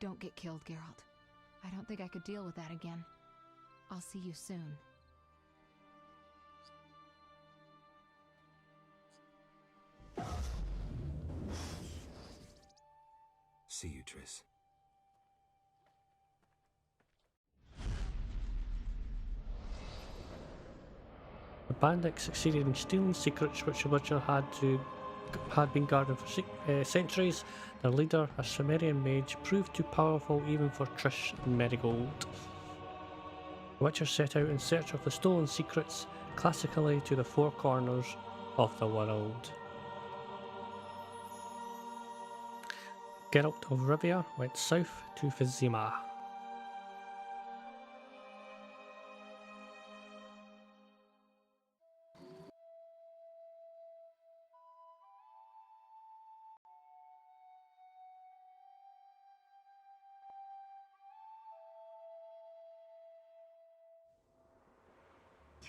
Don't get killed, Geralt. I don't think I could deal with that again. I'll see you soon. See you, Triss. The bandits succeeded in stealing secrets which the Witcher had been guarding for centuries. Their leader, a Cimmerian mage, proved too powerful even for Triss and Marigold. The Witcher set out in search of the stolen secrets, classically to the four corners of the world. Geralt of Rivia went south to Vizima.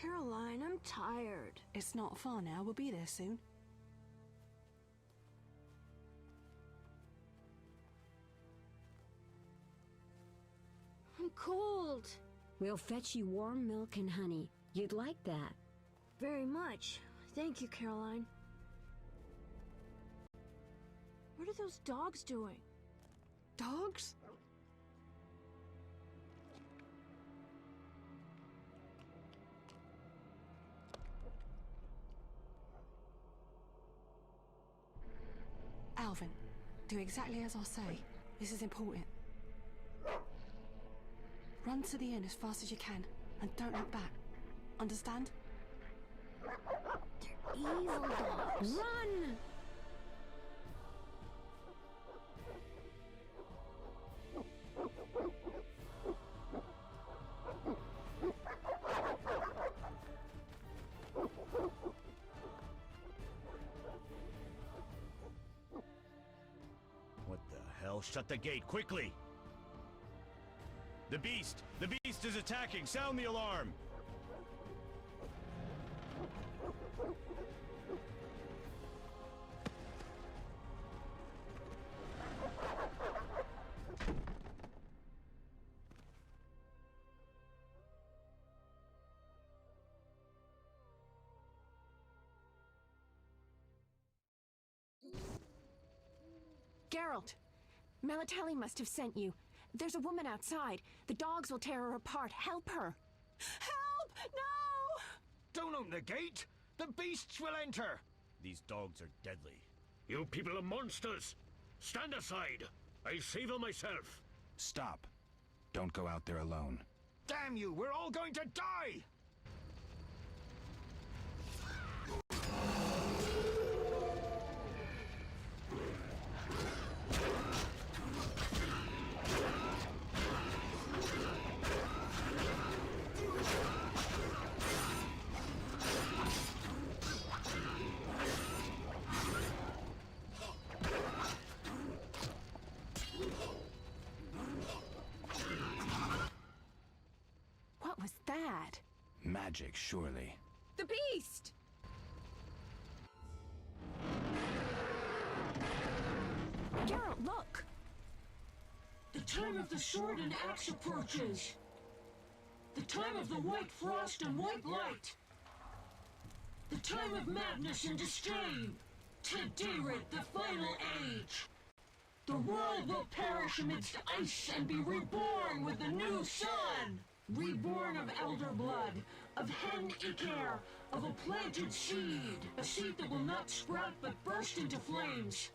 Caroline, I'm tired. It's not far now. We'll be there soon. I'm cold. We'll fetch you warm milk and honey. You'd like that. Very much. Thank you, Caroline. What are those dogs doing? Dogs? Alvin, do exactly as I say. This is important. Run to the inn as fast as you can, and don't look back. Understand? They're evil dogs. Run! What the hell? Shut the gate, quickly! The beast! The beast is attacking! Sound the alarm! Geralt! Melatelli must have sent you. There's a woman outside. The dogs will tear her apart. Help her! Help! No! Don't open the gate! The beasts will enter! These dogs are deadly. You people are monsters! Stand aside! I'll save them myself! Stop. Don't go out there alone. Damn you! We're all going to die! What was that? Magic, surely. The beast! Geralt, look! The time of the sword and axe approaches. The time of the white frost and white light. The time of madness and disdain. Tedirit, the final age. The world will perish amidst ice and be reborn with the new sun. Reborn of elder blood, of hen Iker, of a planted seed. A seed that will not sprout but burst into flames.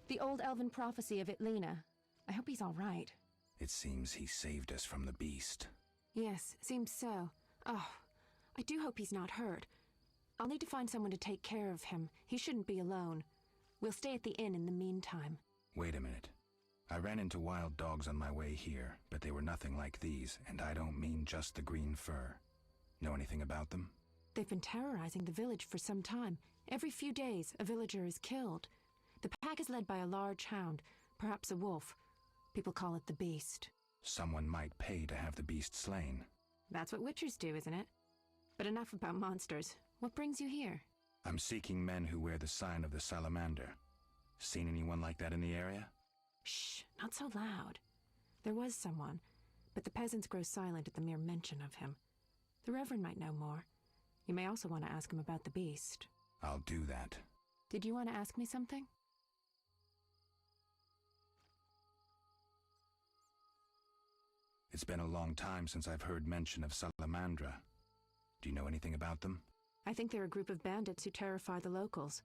The old elven prophecy of Itlena. I hope he's all right. It seems he saved us from the beast. Yes, seems so. Oh, I do hope he's not hurt. I'll need to find someone to take care of him. He shouldn't be alone. We'll stay at the inn in the meantime. Wait a minute. I ran into wild dogs on my way here, but they were nothing like these, and I don't mean just the green fur. Know anything about them? They've been terrorizing the village for some time. Every few days, a villager is killed. The pack is led by a large hound, perhaps a wolf. People call it the beast. Someone might pay to have the beast slain. That's what witchers do, isn't it? But enough about monsters. What brings you here? I'm seeking men who wear the sign of the salamander. Seen anyone like that in the area? Shh, not so loud. There was someone, but the peasants grow silent at the mere mention of him. The Reverend might know more. You may also want to ask him about the beast. I'll do that. Did you want to ask me something? It's been a long time since I've heard mention of Salamandra. Do you know anything about them? I think they're a group of bandits who terrify the locals.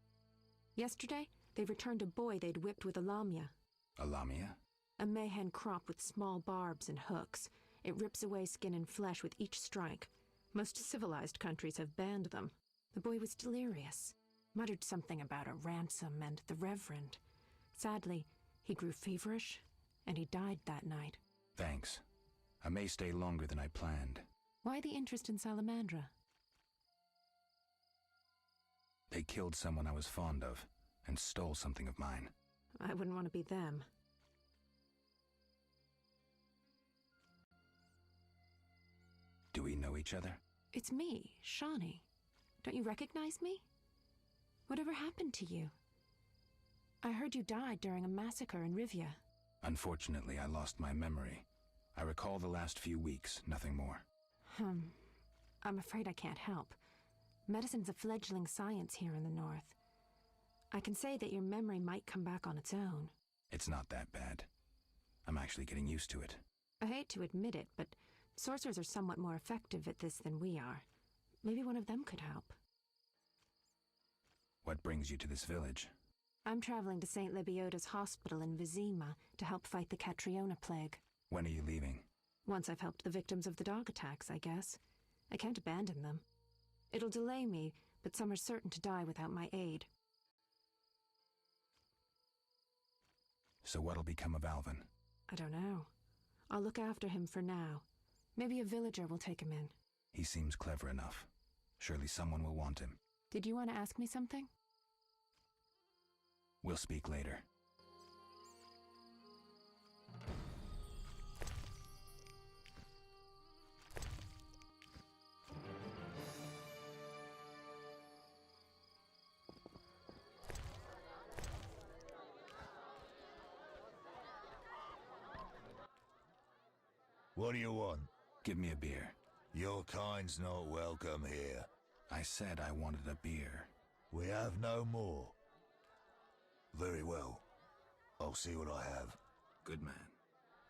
Yesterday, they returned a boy they'd whipped with a lamia. A lamia? A mayhen crop with small barbs and hooks. It rips away skin and flesh with each strike. Most civilized countries have banned them. The boy was delirious. Muttered something about a ransom and the Reverend. Sadly, he grew feverish, and he died that night. Thanks. I may stay longer than I planned. Why the interest in Salamandra? They killed someone I was fond of, and stole something of mine. I wouldn't want to be them. Do we know each other? It's me, Shawnee. Don't you recognize me? Whatever happened to you? I heard you died during a massacre in Rivia. Unfortunately, I lost my memory. I recall the last few weeks, nothing more. I'm afraid I can't help. Medicine's a fledgling science here in the north. I can say that your memory might come back on its own. It's not that bad. I'm actually getting used to it. I hate to admit it, but sorcerers are somewhat more effective at this than we are. Maybe one of them could help. What brings you to this village? I'm traveling to St. Lebioda's hospital in Vizima to help fight the Catriona plague. When are you leaving? Once I've helped the victims of the dog attacks, I guess. I can't abandon them. It'll delay me, but some are certain to die without my aid. So what'll become of Alvin? I don't know. I'll look after him for now. Maybe a villager will take him in. He seems clever enough. Surely someone will want him. Did you want to ask me something? We'll speak later. What do you want? Give me a beer. Your kind's not welcome here. I said I wanted a beer. We have no more. Very well. I'll see what I have. Good man.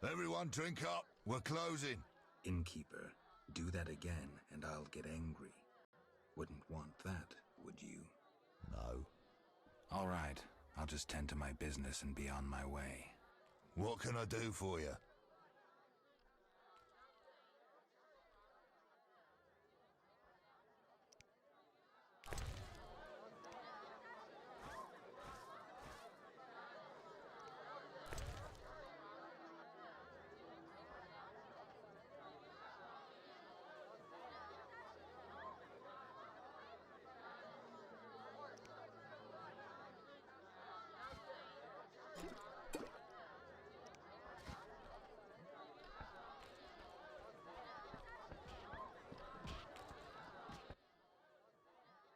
Everyone drink up. We're closing. Innkeeper, do that again and I'll get angry. Wouldn't want that, would you? No. All right. I'll just tend to my business and be on my way. What can I do for you?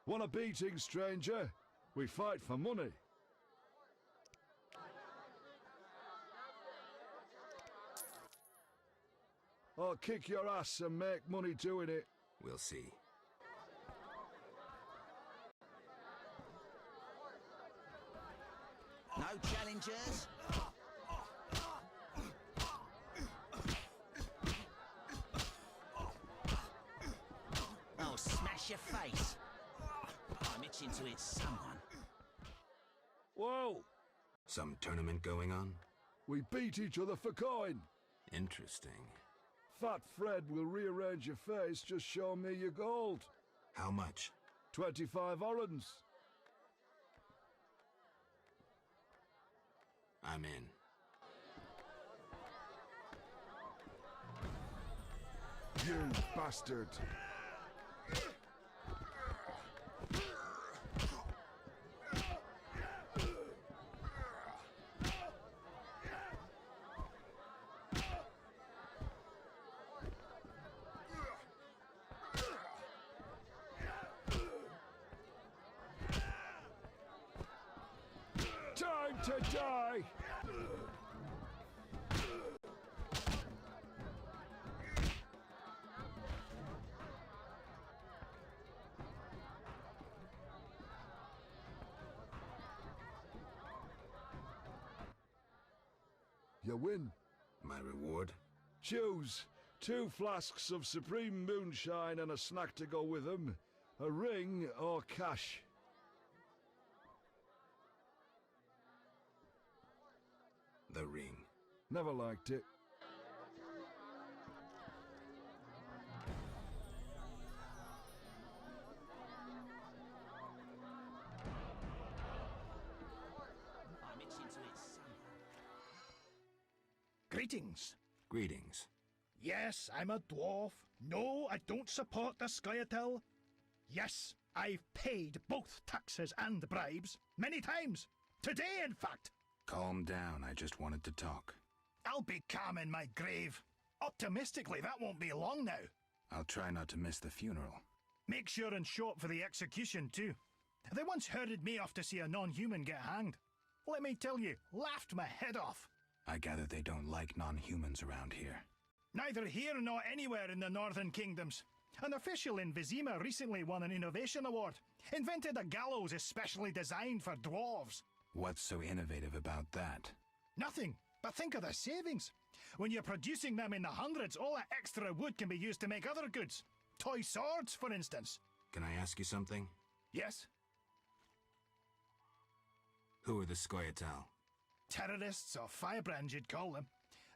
Want a beating, stranger? We fight for money. I'll kick your ass and make money doing it. We'll see. No challengers? I'll smash your face. I'm itching to hit someone. Whoa! Some tournament going on? We beat each other for coin. Interesting. Fat Fred will rearrange your face, just show me your gold. How much? 25 orens. I'm in. You bastard! Time You win. My reward? Choose 2 flasks of supreme moonshine and a snack to go with them. A ring or cash. The ring. Never liked it. I'm itching to it, son. Greetings. Greetings. Yes, I'm a dwarf. No, I don't support the Scoia'tael. Yes, I've paid both taxes and bribes many times. Today, in fact. Calm down, I just wanted to talk. I'll be calm in my grave. Optimistically, that won't be long now. I'll try not to miss the funeral. Make sure and show up for the execution, too. They once herded me off to see a non-human get hanged. Let me tell you, laughed my head off. I gather they don't like non-humans around here. Neither here nor anywhere in the Northern Kingdoms. An official in Vizima recently won an innovation award. Invented a gallows especially designed for dwarves. What's so innovative about that? Nothing, but think of the savings. When you're producing them in the hundreds, all that extra wood can be used to make other goods. Toy swords, for instance. Can I ask you something? Yes? Who are the Scoia'tael? Terrorists, or firebrands you'd call them.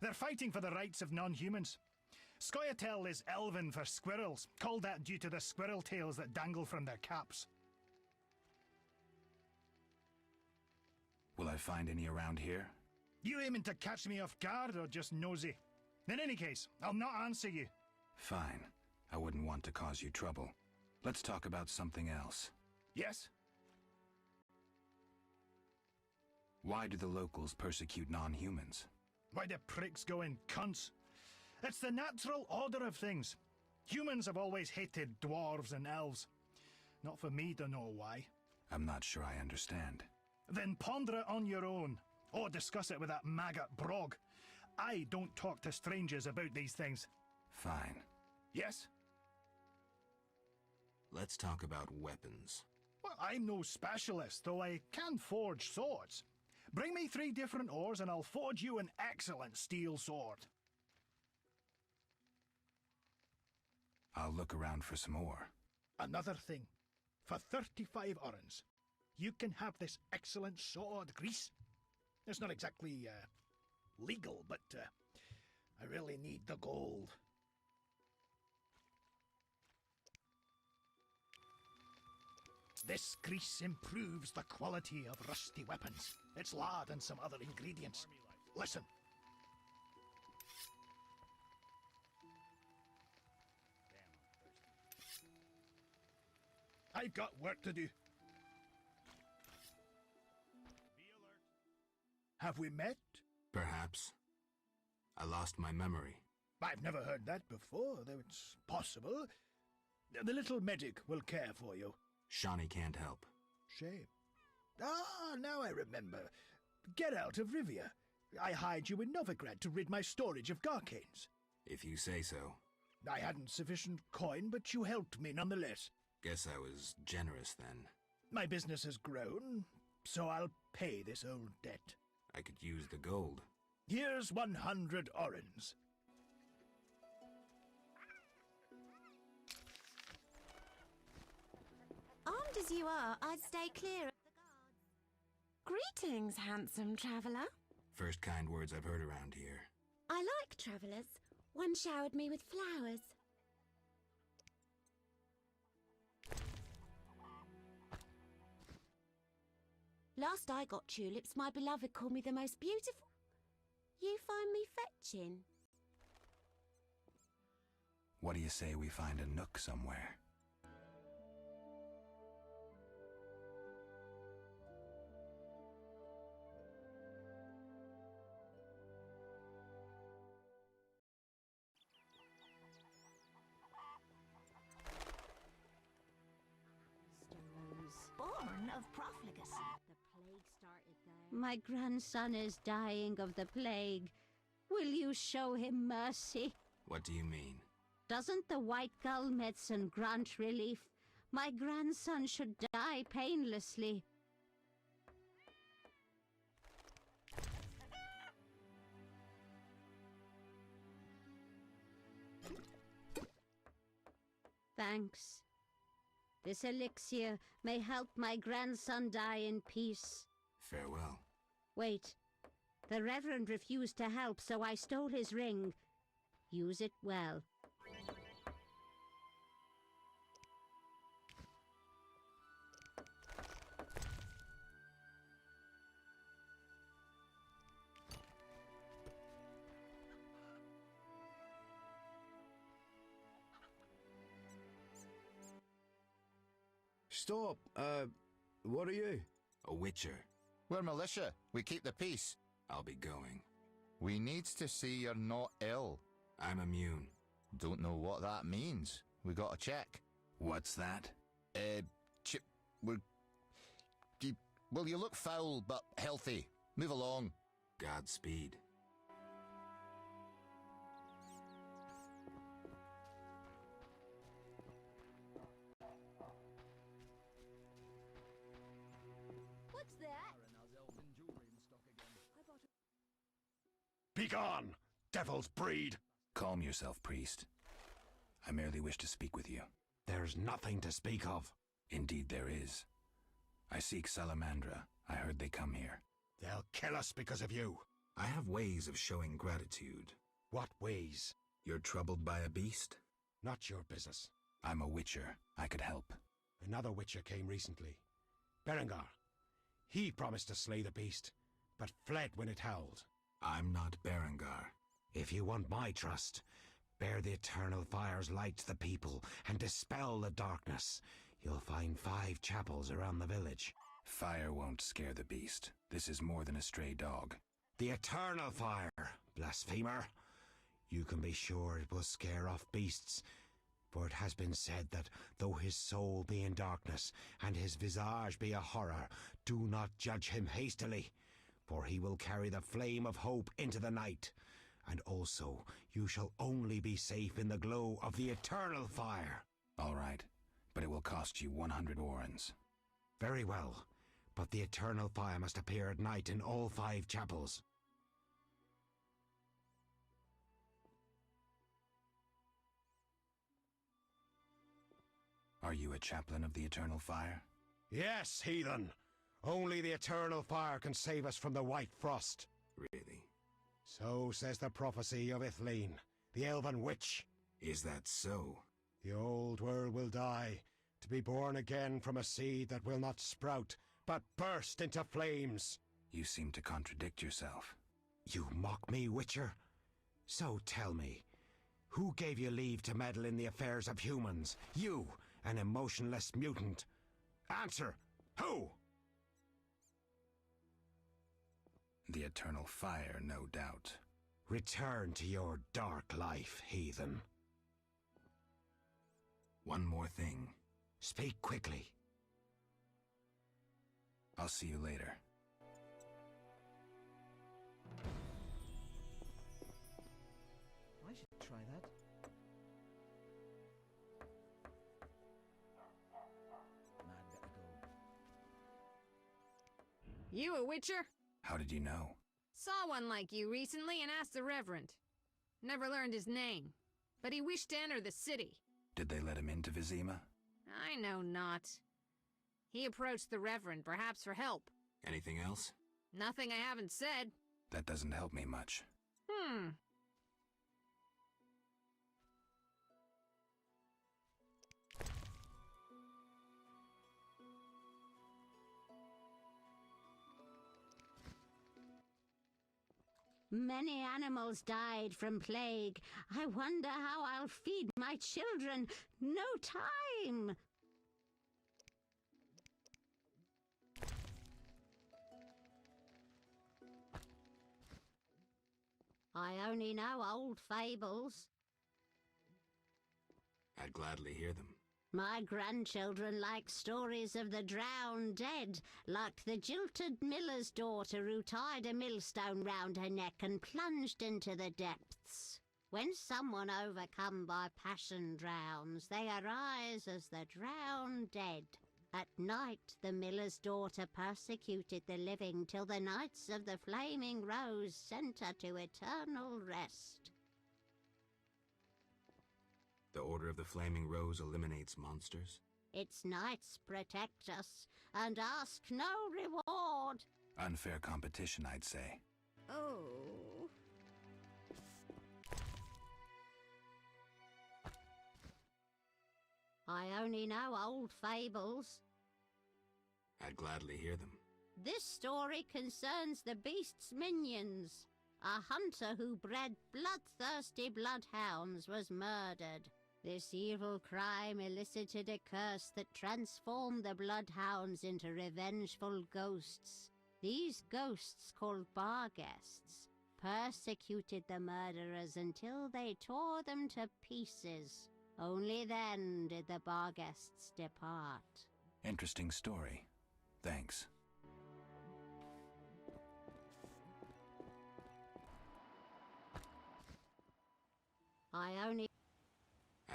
They're fighting for the rights of non-humans. Scoia'tael is Elven for squirrels, called that due to the squirrel tails that dangle from their caps. Will I find any around here? You aiming to catch me off guard or just nosy? In any case, I'll not answer you. Fine. I wouldn't want to cause you trouble. Let's talk about something else. Yes? Why do the locals persecute non-humans? Why do pricks go in cunts? It's the natural order of things. Humans have always hated dwarves and elves. Not for me to know why. I'm not sure I understand. Then ponder it on your own, or discuss it with that maggot Brog. I don't talk to strangers about these things. Fine. Yes? Let's talk about weapons. Well, I'm no specialist, though I can forge swords. Bring me 3 different ores and I'll forge you an excellent steel sword. I'll look around for some more. Another thing. For 35 orens, you can have this excellent sword, Grease. It's not exactly, legal, but, I really need the gold. This grease improves the quality of rusty weapons. It's lard and some other ingredients. Listen. I've got work to do. Have we met? Perhaps. I lost my memory. I've never heard that before, though it's possible. The little medic will care for you. Shawnee can't help. Shame. Ah, now I remember. Get out of Rivia. I hired you in Novigrad to rid my storage of Garcanes. If you say so. I hadn't sufficient coin, but you helped me nonetheless. Guess I was generous then. My business has grown, so I'll pay this old debt. I could use the gold. Here's 100 orens. Armed as you are, I'd stay clear of the guards. Greetings, handsome traveller. First kind words I've heard around here. I like travellers. One showered me with flowers. Last I got tulips, my beloved called me the most beautiful. You find me fetching. What do you say we find a nook somewhere? Born of profligacy. The plague started there. My grandson is dying of the plague. Will you show him mercy? What do you mean? Doesn't the white gull medicine grant relief? My grandson should die painlessly. Thanks. This elixir may help my grandson die in peace. Farewell. Wait. The Reverend refused to help, so I stole his ring. Use it well. Stop. What are you? A witcher. We're militia. We keep the peace. I'll be going. We needs to see you're not ill. I'm immune. Don't know what that means. We gotta check. What's that? Well, you look foul, but healthy. Move along. Godspeed. What's that? Begone, devil's breed! Calm yourself, priest. I merely wish to speak with you. There's nothing to speak of. Indeed there is. I seek Salamandra. I heard they come here. They'll kill us because of you. I have ways of showing gratitude. What ways? You're troubled by a beast? Not your business. I'm a witcher. I could help. Another witcher came recently. Berengar. He promised to slay the beast, but fled when it howled. I'm not Berengar. If you want my trust, bear the eternal fire's light to the people and dispel the darkness. You'll find 5 chapels around the village. Fire won't scare the beast. This is more than a stray dog. The eternal fire, blasphemer. You can be sure it will scare off beasts, for it has been said that though his soul be in darkness and his visage be a horror, do not judge him hastily, for he will carry the flame of hope into the night. And also, you shall only be safe in the glow of the eternal fire. All right, but it will cost you 100 orens. Very well, but the eternal fire must appear at night in all 5 chapels. Are you a chaplain of the eternal fire? Yes, heathen. Only the eternal fire can save us from the white frost. Really? So says the prophecy of Ithleen, the elven witch. Is that so? The old world will die, to be born again from a seed that will not sprout, but burst into flames. You seem to contradict yourself. You mock me, witcher? So tell me, who gave you leave to meddle in the affairs of humans? You, an emotionless mutant. Answer, who? The eternal fire, no doubt. Return to your dark life, heathen. One more thing. Speak quickly. I'll see you later. I should try that. Man, better go. You a witcher? How did you know? Saw one like you recently and asked the Reverend. Never learned his name, but he wished to enter the city. Did they let him into Vizima? I know not. He approached the Reverend, perhaps for help. Anything else? Nothing I haven't said. That doesn't help me much. Many animals died from plague. I wonder how I'll feed my children. No time! I only know old fables. I'd gladly hear them. My grandchildren like stories of the drowned dead, like the jilted miller's daughter who tied a millstone round her neck and plunged into the depths. When someone overcome by passion drowns, they arise as the drowned dead. At night the miller's daughter persecuted the living till the Knights of the Flaming Rose sent her to eternal rest. The Order of the Flaming Rose eliminates monsters? Its knights protect us and ask no reward. Unfair competition, I'd say. Oh. I only know old fables. I'd gladly hear them. This story concerns the beast's minions. A hunter who bred bloodthirsty bloodhounds was murdered. This evil crime elicited a curse that transformed the bloodhounds into revengeful ghosts. These ghosts, called bar guests, persecuted the murderers until they tore them to pieces. Only then did the bar guests depart. Interesting story. Thanks.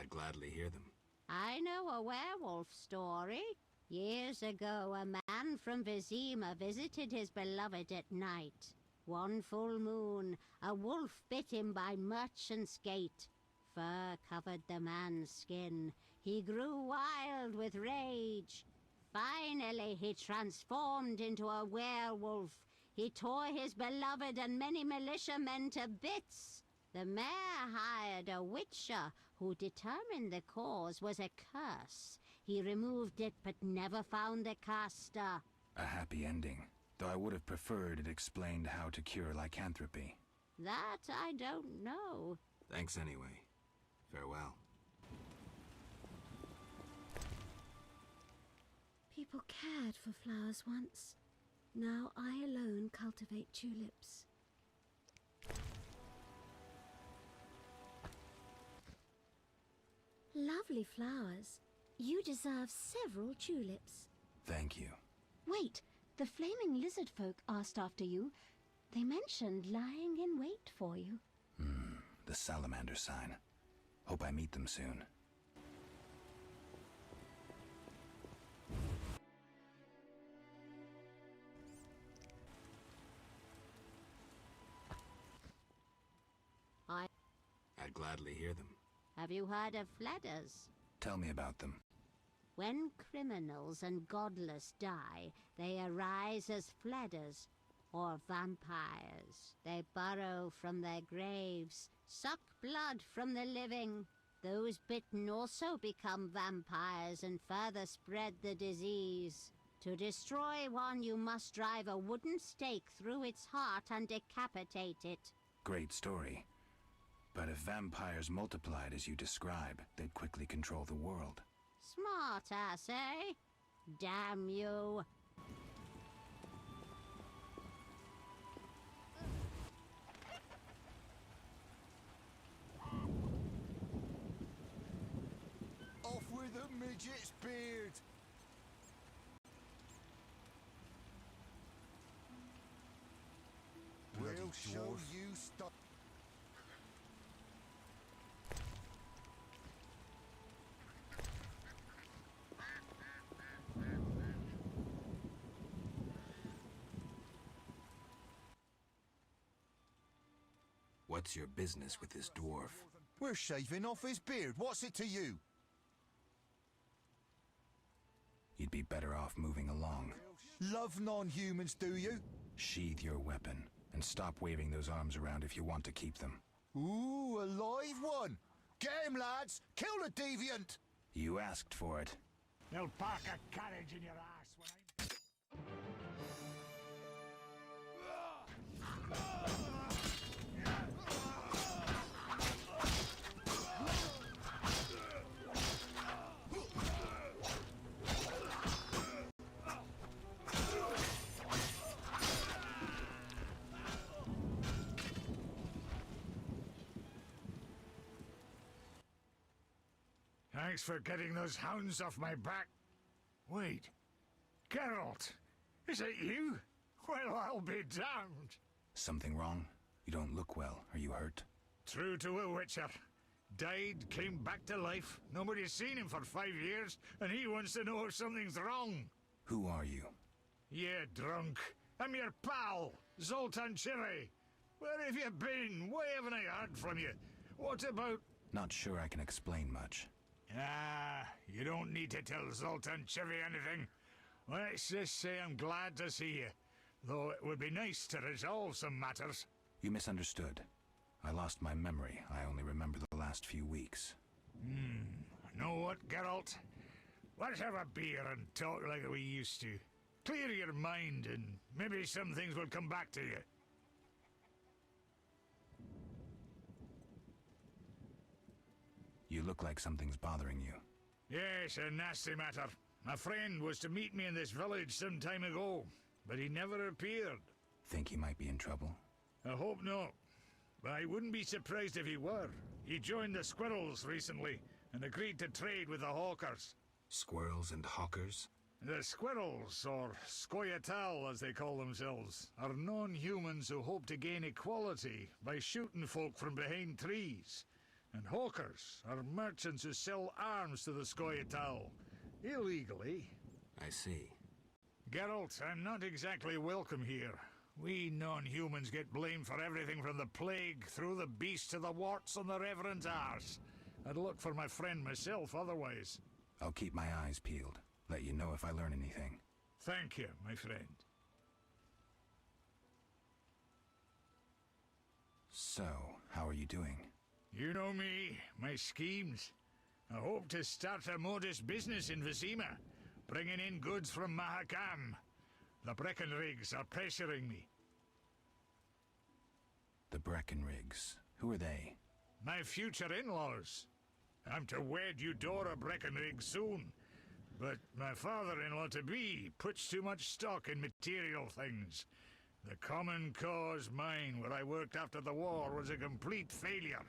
I'd gladly hear them. I know a werewolf story. Years ago, a man from Vizima visited his beloved at night. One full moon, a wolf bit him by merchant's gate. Fur covered the man's skin. He grew wild with rage. Finally, he transformed into a werewolf. He tore his beloved and many militiamen to bits. The mayor hired a witcher who determined the cause was a curse. He removed it but never found the caster. A happy ending, though I would have preferred it explained how to cure lycanthropy. That I don't know. Thanks anyway. Farewell. People cared for flowers once. Now I alone cultivate tulips. Lovely flowers. You deserve several tulips. Thank you. Wait, the flaming lizard folk asked after you. They mentioned lying in wait for you. The salamander sign. Hope I meet them soon. I'd gladly hear them. Have you heard of Fledders? Tell me about them. When criminals and godless die, they arise as Fledders, or vampires. They burrow from their graves, suck blood from the living. Those bitten also become vampires and further spread the disease. To destroy one, you must drive a wooden stake through its heart and decapitate it. Great story. But if vampires multiplied as you describe, they'd quickly control the world. Smart ass, eh? Damn you. Off with the midget's beard! We'll show you stuff. What's your business with this dwarf? We're shaving off his beard. What's it to you? You'd be better off moving along. Love non-humans, do you? Sheathe your weapon, and stop waving those arms around if you want to keep them. Ooh, a live one! Get him, lads! Kill the deviant! You asked for it. They'll park a carriage in your ass when Thanks for getting those hounds off my back. Wait, Geralt, is it you? Well, I'll be damned. Something wrong? You don't look well. Are you hurt? True to a witcher. Died, came back to life. Nobody's seen him for 5 years, and he wants to know if something's wrong. Who are you? Yeah, drunk. I'm your pal, Zoltan Chile. Where have you been? Why haven't I heard from you? What about Not sure I can explain much. Ah, you don't need to tell Zoltan Chivy anything. Let's just say I'm glad to see you, though it would be nice to resolve some matters. You misunderstood. I lost my memory. I only remember the last few weeks. Know what, Geralt? Let's have a beer and talk like we used to. Clear your mind and maybe some things will come back to you. You look like something's bothering you. Yes, a nasty matter. My friend was to meet me in this village some time ago, but he never appeared. Think he might be in trouble? I hope not. But I wouldn't be surprised if he were. He joined the Squirrels recently and agreed to trade with the Hawkers. Squirrels and hawkers? The Squirrels, or Scoia'tael as they call themselves, are non-humans who hope to gain equality by shooting folk from behind trees. And Hawkers are merchants who sell arms to the Scoia'tael, illegally. I see. Geralt, I'm not exactly welcome here. We non-humans get blamed for everything from the plague through the beast to the warts on the Reverend's arse. I'd look for my friend myself otherwise. I'll keep my eyes peeled. Let you know if I learn anything. Thank you, my friend. So, how are you doing? You know me, my schemes. I hope to start a modest business in Vizima, bringing in goods from Mahakam. The Breckenrigs are pressuring me. The Breckenrigs? Who are they? My future in-laws. I'm to wed Eudora Breckenrig soon, but my father-in-law-to-be puts too much stock in material things. The Common Cause mine, where I worked after the war, was a complete failure.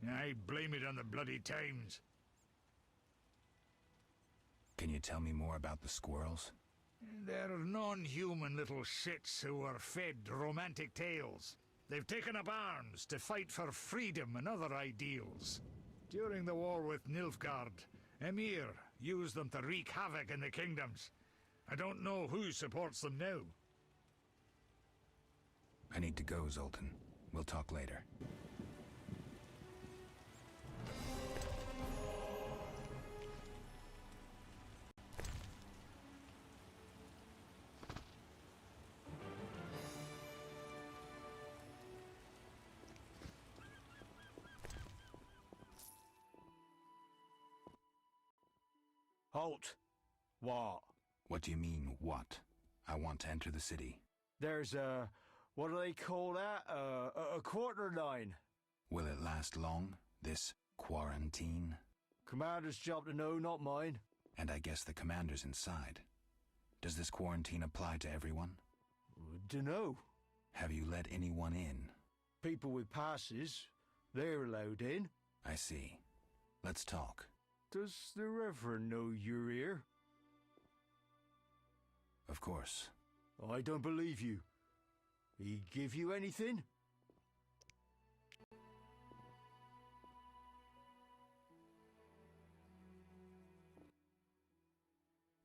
I blame it on the bloody times. Can you tell me more about the squirrels? They're non-human little shits who are fed romantic tales. They've taken up arms to fight for freedom and other ideals. During the war with Nilfgaard, Emir used them to wreak havoc in the kingdoms. I don't know who supports them now. I need to go, Zoltan. We'll talk later. Halt! What? What do you mean, what? I want to enter the city. There's a... what do they call that? A quarter line. Will it last long, this quarantine? Commander's job to know, not mine. And I guess the commander's inside. Does this quarantine apply to everyone? Dunno. Have you let anyone in? People with passes, they're allowed in. I see. Let's talk. Does the Reverend know you're here? Of course. I don't believe you. He give you anything?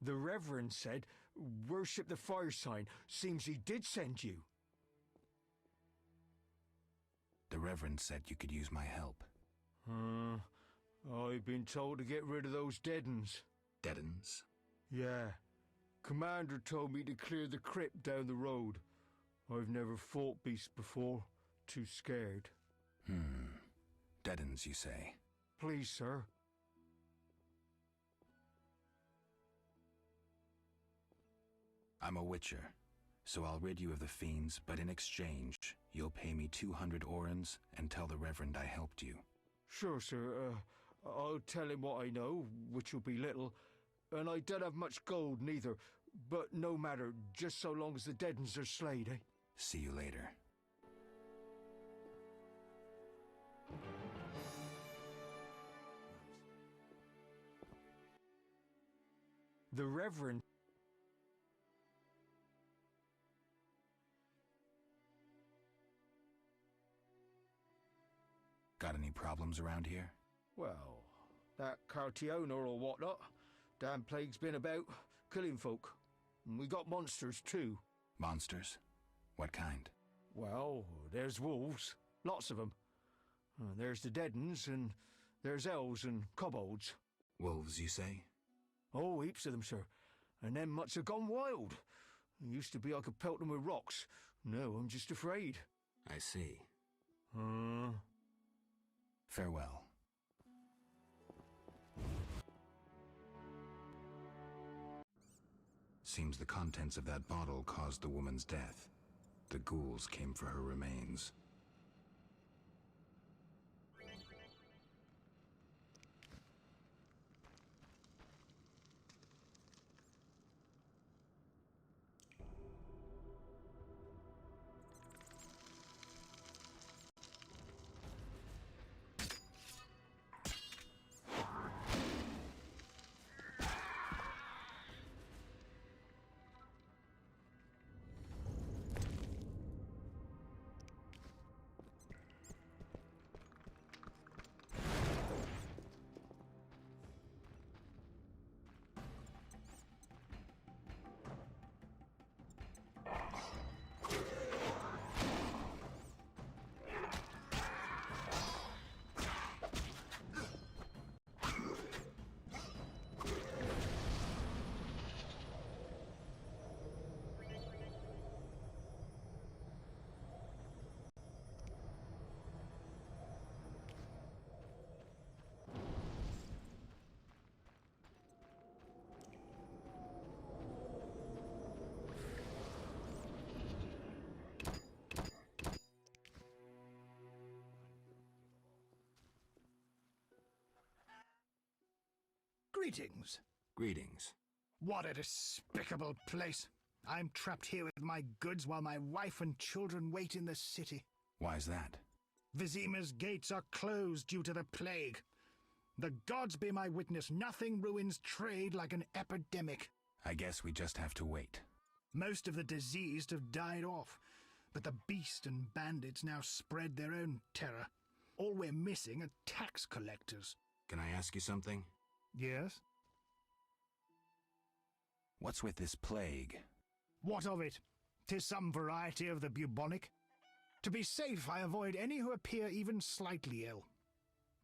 The Reverend said, worship the fire sign. Seems he did send you. The Reverend said you could use my help. I've been told to get rid of those dead uns. Dead uns? Yeah. Commander told me to clear the crypt down the road. I've never fought beasts before. Too scared. Dead uns, you say? Please, sir. I'm a witcher, so I'll rid you of the fiends, but in exchange, you'll pay me 200 orens and tell the Reverend I helped you. Sure, sir. I'll tell him what I know, which will be little, and I don't have much gold neither, but no matter, just so long as the dead uns are slayed, eh? See you later. The Reverend... Got any problems around here? Well, that Cartiona or whatnot. Damn plague's been about, killing folk. And we got monsters too. Monsters? What kind? Well, there's wolves. Lots of them. There's the dead uns, and There's elves and kobolds. Wolves, you say? Oh, heaps of them, sir. And them much have gone wild. It used to be I could pelt them with rocks. No, I'm just afraid. I see. Farewell. Seems the contents of that bottle caused the woman's death. The ghouls came for her remains. Greetings. Greetings. What a despicable place. I'm trapped here with my goods while my wife and children wait in the city. Why's that? Vizima's gates are closed due to the plague. The gods be my witness, nothing ruins trade like an epidemic. I guess we just have to wait. Most of the diseased have died off, but the beast and bandits now spread their own terror. All we're missing are tax collectors. Can I ask you something? Yes? What's with this plague? What of it? 'Tis some variety of the bubonic. To be safe, I avoid any who appear even slightly ill.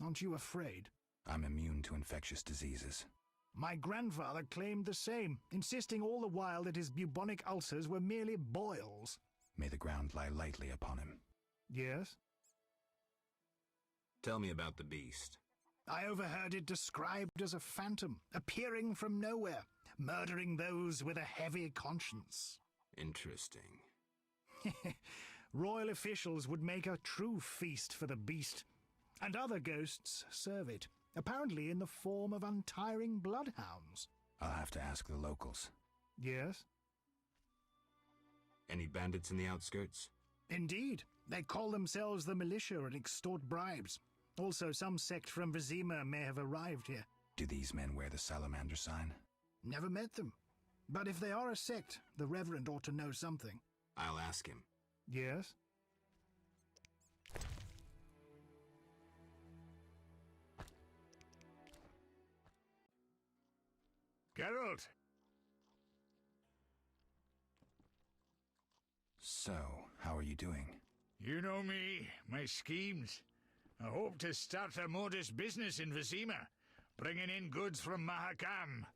Aren't you afraid? I'm immune to infectious diseases. My grandfather claimed the same, insisting all the while that his bubonic ulcers were merely boils. May the ground lie lightly upon him. Yes? Tell me about the beast. I overheard it described as a phantom, appearing from nowhere, murdering those with a heavy conscience. Interesting. Royal officials would make a true feast for the beast, and other ghosts serve it, apparently in the form of untiring bloodhounds. I'll have to ask the locals. Yes? Any bandits in the outskirts? Indeed. They call themselves the militia and extort bribes. Also, some sect from Vizima may have arrived here. Do these men wear the salamander sign? Never met them. But if they are a sect, the Reverend ought to know something. I'll ask him. Yes? Geralt! So, how are you doing? You know me, my schemes. I hope to start a modest business in Vizima, bringing in goods from Mahakam.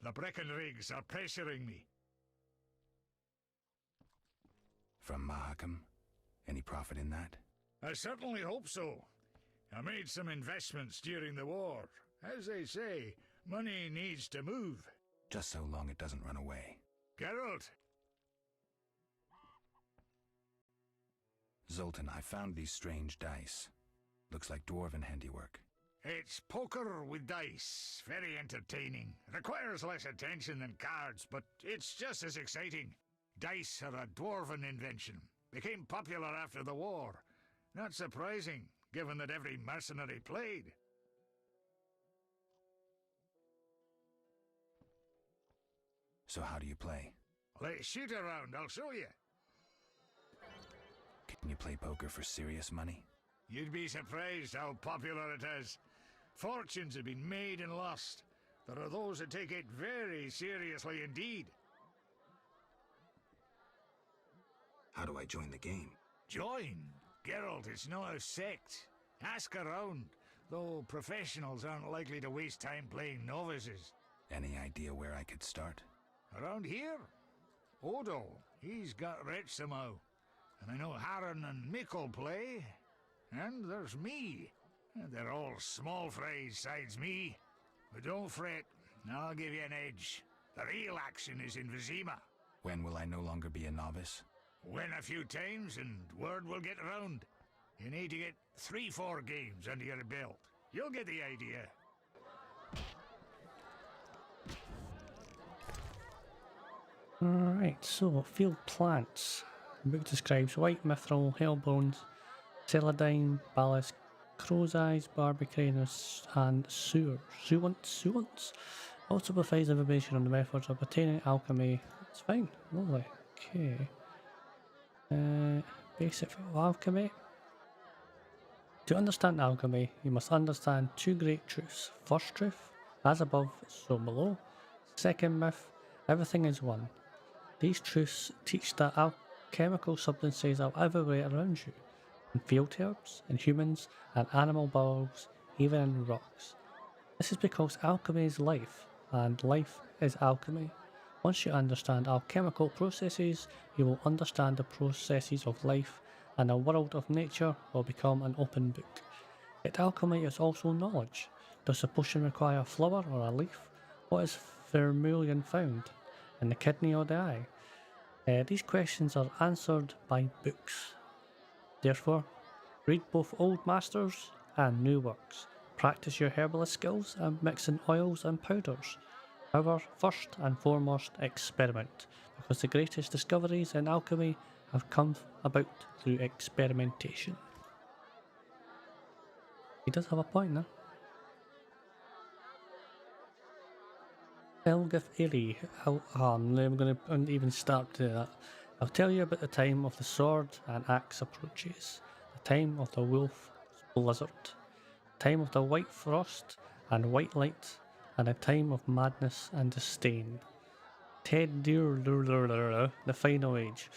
The Breckenrigs are pressuring me. From Mahakam? Any profit in that? I certainly hope so. I made some investments during the war. As they say, money needs to move. Just so long it doesn't run away. Geralt! Zoltan, I found these strange dice. Looks like dwarven handiwork. It's poker with dice. Very entertaining. Requires less attention than cards, but it's just as exciting. Dice are a dwarven invention. Became popular after the war. Not surprising, given that every mercenary played. So how do you play? Let's shoot around, I'll show you. Can you play poker for serious money? You'd be surprised how popular it is. Fortunes have been made and lost. There are those that take it very seriously indeed. How do I join the game? Join? Geralt, it's not a sect. Ask around. though professionals aren't likely to waste time playing novices. Any idea where I could start? Around here? Odo, he's got rich somehow. And I know Harren and Mick'll play. And there's me. They're all small fries sides me. But don't fret, I'll give you an edge. The real action is in Vizima. When will I no longer be a novice? Win a few times and word will get around. You need to get 3-4 games under your belt. You'll get the idea. Alright, so field plants. The book describes white mithril, hellbones, celandine, ballast, crow's eyes, barbicane, and suants. Also provides information on the methods of attaining alchemy. That's fine, lovely. Okay. Basic alchemy. To understand alchemy, you must understand two great truths. First truth, as above, so below. Second myth, everything is one. These truths teach that alchemical substances are everywhere around you, in field herbs, in humans, and animal bowels, even in rocks. This is because alchemy is life, and life is alchemy. Once you understand alchemical processes, you will understand the processes of life, and the world of nature will become an open book. Yet alchemy is also knowledge. Does a potion require a flower or a leaf? What is vermilion found? In the kidney or the eye? These questions are answered by books. Therefore, read both old masters and new works. Practice your herbalist skills and mix in oils and powders. However, first and foremost, experiment, because the greatest discoveries in alchemy have come about through experimentation. He does have a point there. Elgith Eri. I'm never going to even start to that. I'll tell you about the time of the sword and axe approaches, the time of the wolf blizzard, the time of the white frost and white light, and the time of madness and disdain. Ted Deer, the final age.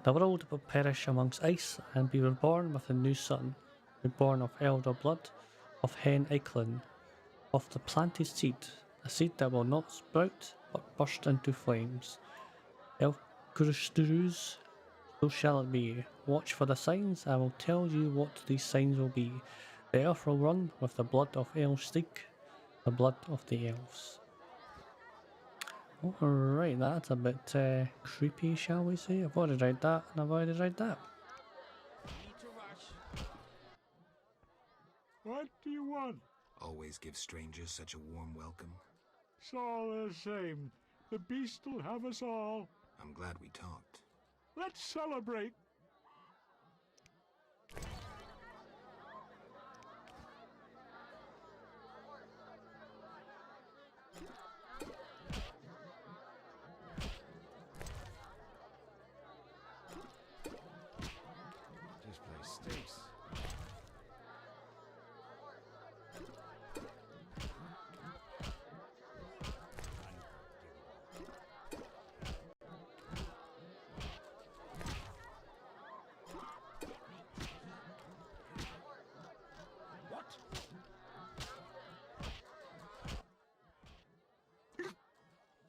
The world will perish amongst ice and be reborn with a new sun, reborn of elder blood, of hen Eichlin, of the planted seed, a seed that will not sprout but burst into flames. Elkurstruz, so shall it be. Watch for the signs, I will tell you what these signs will be. The earth will run with the blood of Elfsteak, the blood of the elves. Alright, that's a bit creepy, shall we say? I've already read that, and I've already read that. What do you want? Always give strangers such a warm welcome. It's all the same. The beast will have us all. I'm glad we talked. Let's celebrate. This place stinks.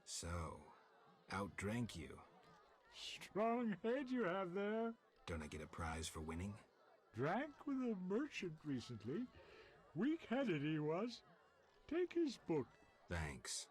So, outdrank you. Strong head you have there. Don't I get a prize for winning? Drank with a merchant recently. Weak-headed he was. Take his book. Thanks.